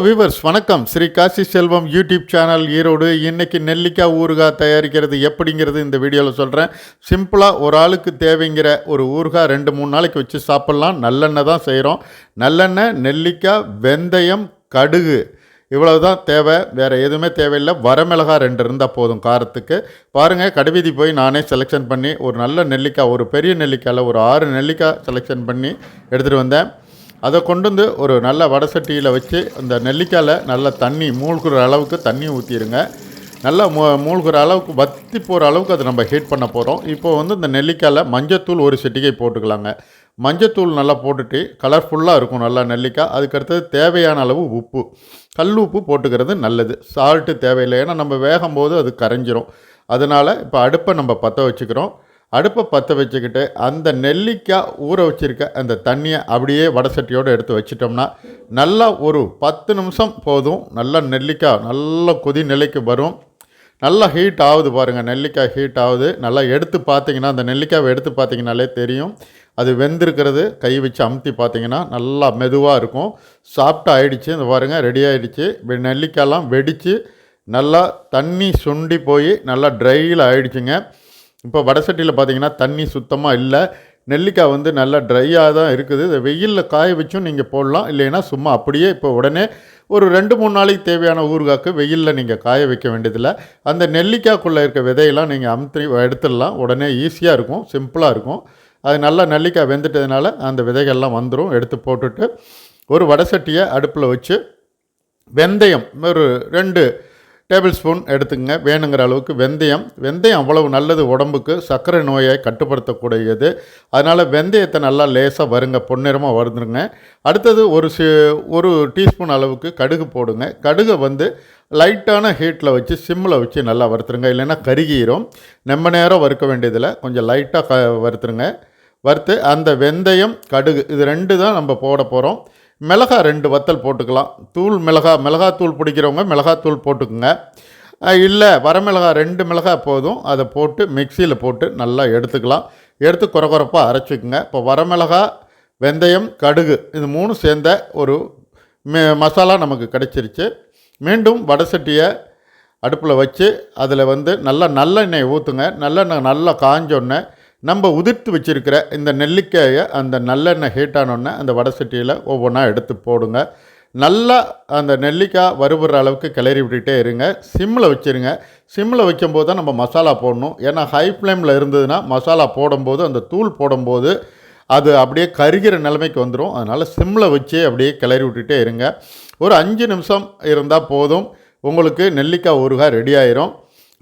Viewers வணக்கம். ஸ்ரீ காசி செல்வம் YouTube channel Erode. இன்றைக்கி நெல்லிக்காய் ஊறுகாய் தயாரிக்கிறது எப்படிங்கிறது இந்த வீடியோவில் சொல்கிறேன். சிம்பிளாக ஒரு ஆளுக்கு தேவைங்கிற ஒரு ஊறுகாய் 2-3 நாளைக்கு வச்சு சாப்பிட்லாம். நல்லெண்ணெய் தான் செய்கிறோம். நல்லெண்ணெய், நெல்லிக்காய், வெந்தயம், கடுகு, இவ்வளவு தான் தேவை. வேறு எதுவுமே தேவையில்லை. வரமிளகாய் 2 இருந்தால் போதும் காரத்துக்கு. பாருங்கள், கடைவீதி போய் நானே செலெக்ஷன் பண்ணி ஒரு நல்ல நெல்லிக்காய், ஒரு பெரிய நெல்லிக்காயில் ஒரு 6 நெல்லிக்காய் செலெக்ஷன் பண்ணி எடுத்துகிட்டு வந்தேன். அதை கொண்டு வந்து ஒரு நல்ல வடை சட்டியில் வச்சு அந்த நெல்லிக்காயில் நல்லா தண்ணி மூழ்கிற அளவுக்கு தண்ணி ஊற்றிடுங்க. நல்லா மூழ்கிற அளவுக்கு வற்றி போகிற அளவுக்கு அதை நம்ம ஹீட் பண்ண போகிறோம். இப்போ வந்து இந்த நெல்லிக்காயில் மஞ்சத்தூள் ஒரு சிட்டிகை போட்டுக்கலாங்க. மஞ்சத்தூள் நல்லா போட்டுட்டு கலர்ஃபுல்லாக இருக்கும் நல்லா நெல்லிக்காய். அதுக்கடுத்தது தேவையான அளவு உப்பு, கல் உப்பு போட்டுக்கிறது நல்லது. சால்ட்டு தேவையில்லை, ஏன்னா நம்ம வேகும் போது அது கரைஞ்சிரும். அதனால் இப்போ அடுப்பை நம்ம பற்ற வச்சுக்கிறோம். அடுப்பை பற்ற வச்சுக்கிட்டு அந்த நெல்லிக்காய் ஊற வச்சுருக்க அந்த தண்ணியை அப்படியே வடை சட்டியோடு எடுத்து வச்சிட்டோம்னா நல்லா ஒரு 10 நிமிஷம் போதும். நல்லா நெல்லிக்காய் நல்லா கொதி நிலைக்கு வரும். நல்லா ஹீட் ஆகுது பாருங்கள், நெல்லிக்காய் ஹீட் ஆகுது. நல்லா எடுத்து பார்த்தீங்கன்னா, அந்த நெல்லிக்காவை எடுத்து பார்த்தீங்கனாலே தெரியும் அது வெந்திருக்கிறது. கை வச்சு அமுத்தி பார்த்தீங்கன்னா நல்லா மெதுவாக இருக்கும். சாஃப்டாக ஆகிடுச்சு. இந்த பாருங்கள், ரெடி ஆகிடுச்சு. நெல்லிக்காயெல்லாம் வெடித்து நல்லா தண்ணி சுண்டி போய் நல்லா ட்ரையில் ஆகிடுச்சுங்க. இப்போ வடை சட்டியில் பார்த்தீங்கன்னா தண்ணி சுத்தமாக இல்லை. நெல்லிக்காய் வந்து நல்லா ட்ரையாக தான் இருக்குது. இதை வெயிலில் காய வச்சும் நீங்கள் போடலாம். இல்லைன்னா சும்மா அப்படியே இப்போ உடனே ஒரு 2-3 நாளைக்கு தேவையான ஊறுகாய்க்கு வெயிலில் நீங்கள் காய வைக்க வேண்டியதில்லை. அந்த நெல்லிக்காய்க்குள்ளே இருக்க விதையெல்லாம் நீங்கள் அமுத்தி எடுத்துடலாம். உடனே ஈஸியாக இருக்கும், சிம்பிளாக இருக்கும். அது நல்லா நெல்லிக்காய் வெந்துட்டதுனால அந்த விதைகள்லாம் வந்துடும். எடுத்து போட்டுட்டு ஒரு வடை சட்டியை அடுப்பில் வச்சு வெந்தயம் ஒரு 2 டேபிள் ஸ்பூன் எடுத்துங்க. வேணுங்கிற அளவுக்கு வெந்தயம் அவ்வளவு நல்லது உடம்புக்கு. சர்க்கரை நோயை கட்டுப்படுத்தக்கூடியது. அதனால் வெந்தயத்தை நல்லா லேசாக வருங்க, பொன்னிறமாக வருதுருங்க. அடுத்தது ஒரு டீஸ்பூன் அளவுக்கு கடுகு போடுங்க. கடுகை வந்து லைட்டான ஹீட்டில் வச்சு சிம்மில் வச்சு நல்லா வறுத்துருங்க. இல்லைன்னா கருகிரும். ரொம்ப நேரம் வறுக்க வேண்டியதில் கொஞ்சம் லைட்டாக வறுத்துருங்க. வறுத்து அந்த வெந்தயம், கடுகு இது 2 தான் நம்ம போட போகிறோம். மிளகாய் 2 வத்தல் போட்டுக்கலாம். மிளகாத்தூள் பிடிக்கிறவங்க மிளகாத்தூள் போட்டுக்குங்க. இல்லை, வரமிளகாய் 2 மிளகாய் போதும். அதை போட்டு மிக்சியில் போட்டு நல்லா எடுத்துக்கலாம். எடுத்து குறப்பாக அரைச்சிக்குங்க. இப்போ வரமிளகாய், வெந்தயம், கடுகு இது 3 சேர்ந்த ஒரு மசாலா நமக்கு கிடச்சிருச்சு. மீண்டும் வடை சட்டியை அடுப்பில் வச்சு அதில் வந்து நல்லெண்ணெய் ஊற்றுங்க. நல்லெண்ணெய் நல்லா காஞ்சோன்னே நம்ம உதிர்த்து வச்சுருக்கிற இந்த நெல்லிக்காயை அந்த நல்லெண்ணெய் ஹீட்டானோடனே அந்த வடை சட்டியில் ஒவ்வொன்றா எடுத்து போடுங்க. நல்லா அந்த நெல்லிக்காய் வறுபடுற அளவுக்கு கிளறி விட்டுகிட்டே இருங்க. சிம்மில் வச்சுருங்க. சிம்மில் வைக்கும்போது தான் நம்ம மசாலா போடணும். ஏன்னா ஹை ஃப்ளேமில் இருந்ததுன்னா மசாலா போடும்போது, அந்த தூள் போடும்போது அது அப்படியே கருகிற நிலைமைக்கு வந்துடும். அதனால் சிம்மில் வச்சு அப்படியே கிளறி விட்டுகிட்டே இருங்க. ஒரு 5 நிமிஷம் இருந்தால் போதும். உங்களுக்கு நெல்லிக்காய் ஊறுகாய் ரெடி ஆயிரும்.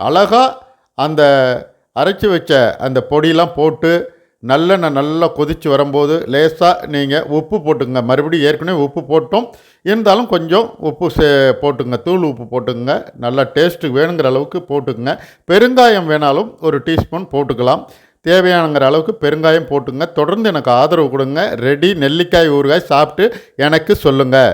அழகாக அந்த அரைச்சி வச்ச அந்த பொடியெலாம் போட்டு நல்லெண்ணெய் நல்லா கொதித்து வரும்போது லேசாக நீங்கள் உப்பு போட்டுங்க. மறுபடியும் ஏற்கனவே உப்பு போட்டோம், இருந்தாலும் கொஞ்சம் உப்பு போட்டுங்க. தூள் உப்பு போட்டுங்க. நல்லா டேஸ்ட்டு வேணுங்கிற அளவுக்கு போட்டுக்குங்க. பெருங்காயம் வேணாலும் ஒரு டீஸ்பூன் போட்டுக்கலாம். தேவையானங்கிற அளவுக்கு பெருங்காயம் போட்டுங்க. தொடர்ந்து எனக்கு ஆதரவு கொடுங்க. ரெடி நெல்லிக்காய் ஊறுகாய். சாப்பிட்டு எனக்கு சொல்லுங்கள்.